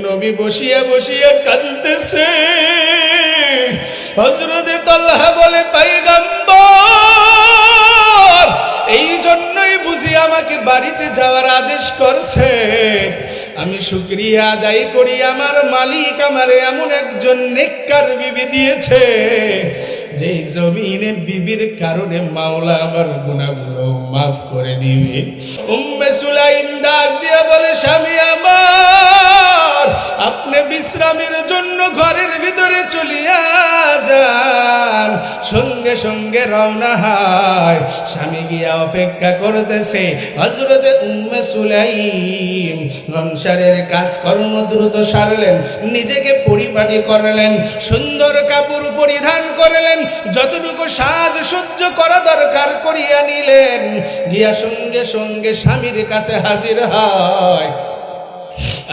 নবী বসিয়া বসিয়া কাঁদতেছে। হযরত তালহা বলে, পয়গম্বর, এই জন্যই বুঝি আমাকে বাড়িতে যাওয়ার আদেশ করছে। আমি শুকরিয়া আদায় করি, আমার মালিক আমারে এমন একজন নেককার বিবি দিয়েছে, যে জমিনে বিবির কারণে মাওলা আমার গুনাহগুলো মাফ করে দিবে। উম্মে সুলাইম ডাক দিয়া বলে, স্বামী আমার, আপনি বিশ্রামের জন্য ঘরের ভিতরে চলিয়া যান। সঙ্গে সঙ্গে রওনা হয়। স্বামী গিয়া অপেক্ষা করতেছে। হযরতে উম্মে সুলাইম সংসারের কাজকর্ম দ্রুত সারলেন, নিজেকে পরিপাটি করলেন, সুন্দর কাপড় পরিধান করলেন, যতটুকু সাজ সহ্য করা দরকার করিয়া নিলেন। গিয়া সঙ্গে সঙ্গে স্বামীর কাছে হাজির হয়।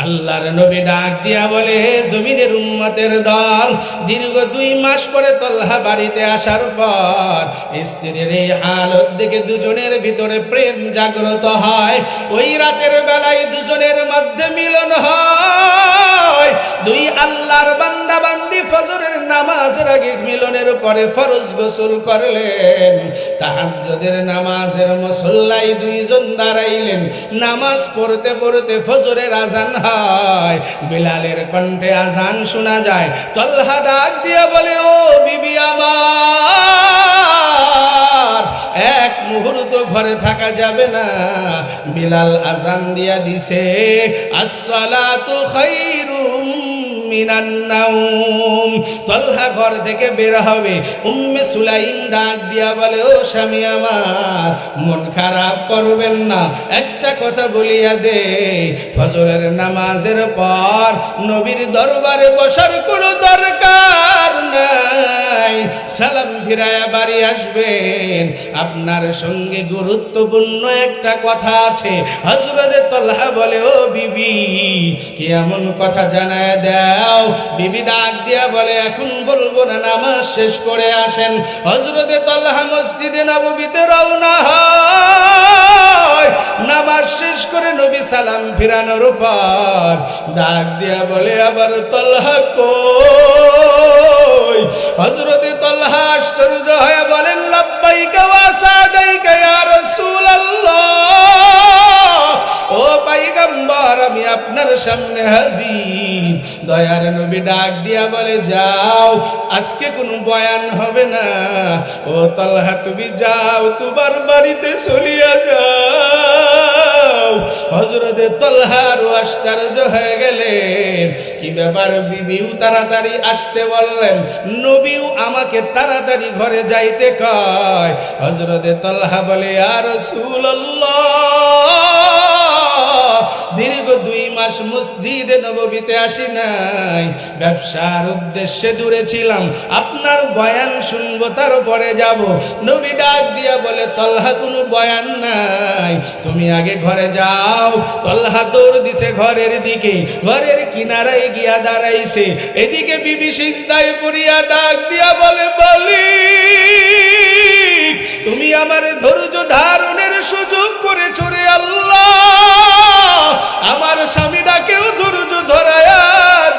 আল্লাহর নবী ডাক দিয়া বলে, হে জমিনের উম্মতের দল, দীর্ঘ 2 মাস পরে তালহা বাড়িতে আসার পর স্ত্রীর এই হালত দেখে দুজনের ভিতরে প্রেম জাগ্রত হয়। ওই রাতের বেলায় দুজনের মধ্যে মিলন হয়। 2 আল্লাহর বান্দা বান্দি ফজরের নামাজের আগে মিলনের পরে ফরজ গোসল করলেন। তাহাজ্জুদের নামাজের মুসল্লায় 2 জন দাঁড়াইলেন। নামাজ পড়তে পড়তে ফজরের আজান হয়। বিলালের কণ্ঠে আজান শোনা যায়। তালহা ডাক দিয়া বলে, ও বিবি আমার, এক মুহূর্ত ঘরে থাকা যাবে না। বিলাল আজান দিয়া দিছে, আসসালাতু খায়রুম মিনান নাওম। তালহা ঘর থেকে বের হবে। উম্মে সুলাইম ডাক দিয়া বলে, ও স্বামী আমার, মন খারাপ করবেন না, একটা কথা বলিয়া দে, ফজরের নামাজের পর নবীর দরবারে বসার কোনো দরকার নাই, সালাম ফিরায়া বাড়ি আসবেন। আপনার সঙ্গে গুরুত্বপূর্ণ একটা কথা আছে। হযরতে তালহা বলে, ও বিবি, কি এমন কথা জানায় দাও। বিবি ডাক দিয়া বলে, এখন বলবো না, নামাজ শেষ করে আসেন। হযরতে তালহা মসজিদে নববীতে রওনা হয়। নামাজ শেষ করে নবী সালাম ফিরানোর পর ডাক দিয়া বলে, আবার তালহা কই? হযরতে তালহা আশ্চর্য হয়ে বলেন, লাব্বাইকা ওয়া সাদাইকা ইয়া রাসূলুল্লাহ, ও পয়গম্বর, আমি আপনার সামনে হাজির। দয়ার নবী ডাক দিয়া বলে, যাও, আজকে কোনো বয়ান হবে না। ও তালহা, তুমি যাও, তোমার বাড়িতে চলিয়া যাও। হযরতে তালহা আরো আশ্চর্য হয়ে গেলেন। কি ব্যাপার? বিবিও তাড়াতাড়ি আসতে বললেন, নবীও আমাকে তাড়াতাড়ি ঘরে যাইতে কয়। হযরতে তালহা বলে, ইয়া রাসূলুল্লাহ, দীর্ঘ 2 মাস মসজিদে নববীতে আসি নাই, ব্যবসার উদ্দেশ্যে দূরে ছিলাম, আপনার বয়ান শুনবো, তারপরে যাব। নবী ডাক দিয়া বলে, তালহা, কোনো বয়ান নাই, তুমি আগে ঘরে যাও। তালহা দৌড় দিছে ঘরের দিকে, ঘরের কিনারায় গিয়া দাঁড়াইছে। এদিকে বিবি সিজদায় পড়িয়া ডাক দিয়া বলে, মালিক, তুমি আমারে ধৈর্য ধারণের সুযোগ করেছো রে আল্লাহ, আমার স্বামীটাকেও ধৈর্য ধরায়া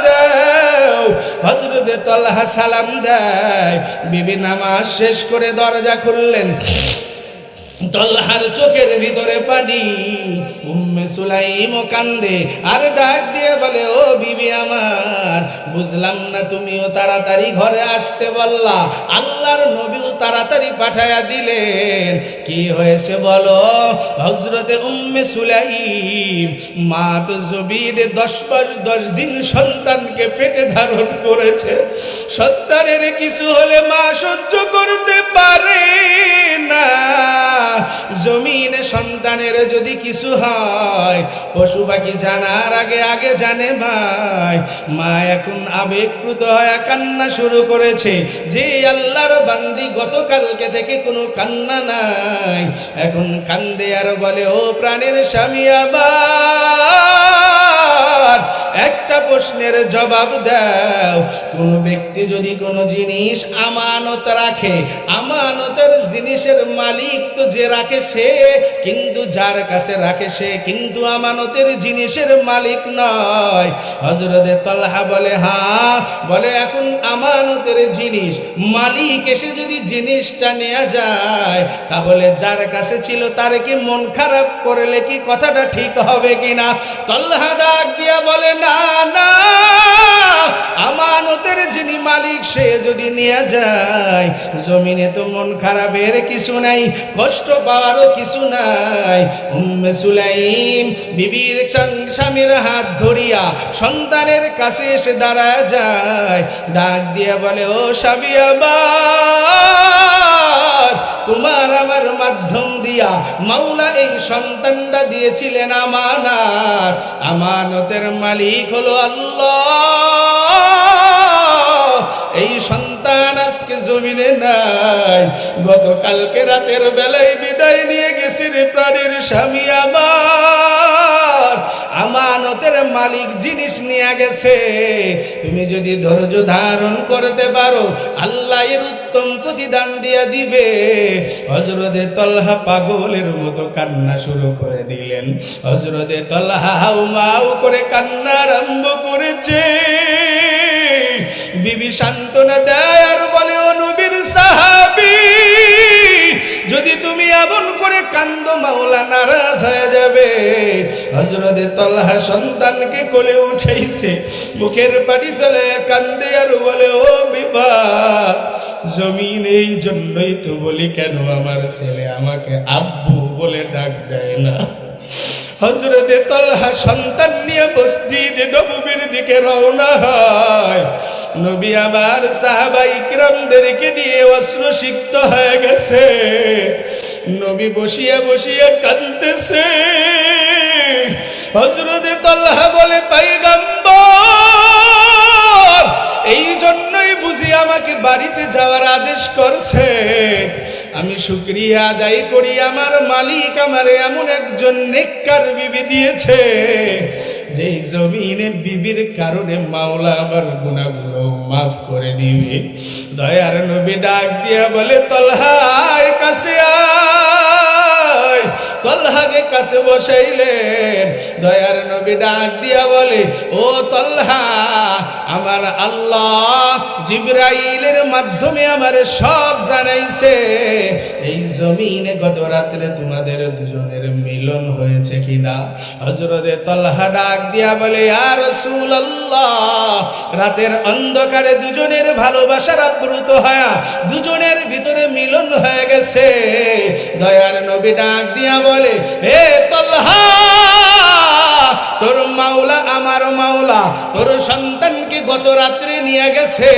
দাও। হযরতে তালহা সালাম দেয়। বিবি নামাজ শেষ করে দরজা খুললেন। তালহার চোখের ভিতরে পানি। উম্মে সুলাইম কান্দে আর ডাক দিয়ে বলে, ও বিবি আমার, বুঝলাম না, তুমিও তাড়াতাড়ি ঘরে আসতে বললা, আল্লাহর নবীও তাড়াতাড়ি পাঠায়া দিলেন, কি হয়েছে বলো? হযরতে উম্মে সুলাইম মা তো জবিরে 10 মাস 10 দিন সন্তানকে পেটে ধারণ করেছে। সন্তানের কিছু হলে মা সহ্য করতে পারে না। জমিনে সন্তানের যদি কিছু হয়, পশু পাখি জানার আগে আগে জানে ভাই। মা এখন আবেগপ্রুত হয়ে কান্না শুরু করেছে, যে আল্লাহর বান্দি গতকালকে থেকে কোনো কান্না নাই, এখন কান্দে আর বলে, ও প্রাণের স্বামী আমার, একটা প্রশ্নের জবাব দাও। কোন ব্যক্তি যদি কোনো জিনিস আমানত রাখে, আমানতের জিনিসের মালিক তো যে রাখে সে, কিন্তু যার কাছে রাখে সে কিন্তু আমানতের জিনিসের মালিক নয়। হযরতে তালহা বলে হ্যাঁ। বলে এখন আমানতের জিনিস মালিক এসে যদি জিনিসটা নেওয়া যায়, তাহলে যার কাছে ছিল তার কি মন খারাপ করলে কি কথাটা ঠিক হবে কিনা? তালহা ডাক দিয়া বলে না না, আমানতের যিনি মালিক সে যদি নিয়ে যায়, জমিনে তো মন খারাপের কিছু নাই, কষ্ট পাওয়ারও কিছু নাই। উম্মে সুলাইম বিবির স্বামীর হাত ধরিয়া সন্তানের কাছে এসে দাঁড়ায় যায়, ডাক দিয়া বলে ও স্বামী আমার, তোমার আমার মাধ্যম দিয়া মাওলা এই সন্তানটা দিয়েছিলেন আমানত, আমানতের মালিক হলো আল্লাহ। এই সন্তান আজকে জমিনে নাই, গতকালকে রাতের বেলায় বিদায় নিয়ে গেছি রে প্রাণের স্বামী আমার, আমানতের মালিক জিনিস নিয়ে গেছে। তুমি যদি ধৈর্য ধারণ করতে পারো আল্লাহ এর উত্তম প্রতিদান দিয়ে দিবে। হযরতে তালহা পাগলের মতো কান্না শুরু করে দিলেন। হযরতে তালহা হাউমাউ করে কান্না আরম্ভ করেছে। বিবি সান্ত্বনা দেয় আর বলে ও নবীর সাহাবী, যদি তুমি এমন করে কান্দো মাওলা নারাজ হয়ে যাবে। হযরতে তালহা সন্তানকে কোলে উঠাইছে, মুখের পানি ফেলে কান্দে আর বলে ও বিভা, জমিন এই জন্যই তো বলি কেন আমার ছেলে আমাকে আব্বু বলে ডাক দেয় না। হযরতে তালহা সন্তান নিয়ে মসজিদে নববীর দিকে রওনা হয়। নবী আমার সাহাবা ইকরামদেরকে নিয়ে অশ্রুসিক্ত হয়ে গেছে। নবী বসিয়া বসিয়া কাঁদতেছে। হযরতে তালহা বলে পয়গম্বর, এই জন্যই বুঝি আমাকে বাড়িতে যাওয়ার আদেশ করছে। আমি শুকরিয়া আদায় করি, আমার মালিক আমারে এমন একজন নেককার বিবি দিয়েছে, যেই জমিনে বিবির কারণে মাওলা আমার গুনাহগুলো মাফ করে দিবে। দয়ার নবী ডাক দিয়া বলে তালহা আয় কাছে আয়। তালহাকে কাছে বসাইলেন। দয়ার নবী ডাক দিয়া বলে ও তালহা, আমার আল্লাহ জিবরাইলের মাধ্যমে আমারে সব জানাইছে এই জমিনে গত রাত্রে তোমাদের দুজনের মিলন হয়েছে কিনা। হযরতে তালহা ডাক দিয়া বলে ইয়া রাসূলুল্লাহ, রাতের অন্ধকারে দুজনের ভালোবাসার আপ্লুত হয়, দুজনের ভিতরে মিলন হয়ে গেছে। দয়ার নবী ডাক দিয়া বলে হে তালহা, তোর মাওলা আমার মাওলা তোর সন্তানকে গত রাত্রে নিয়ে গেছে।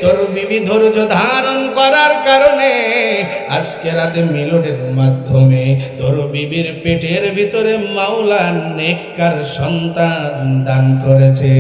তোর বিবি ধৈর্য ধারণ করার কারণে আজকে রাতে মিলনের মাধ্যমে তোর বিবির পেটের ভিতরে মাওলা নেককার সন্তান দান করেছে।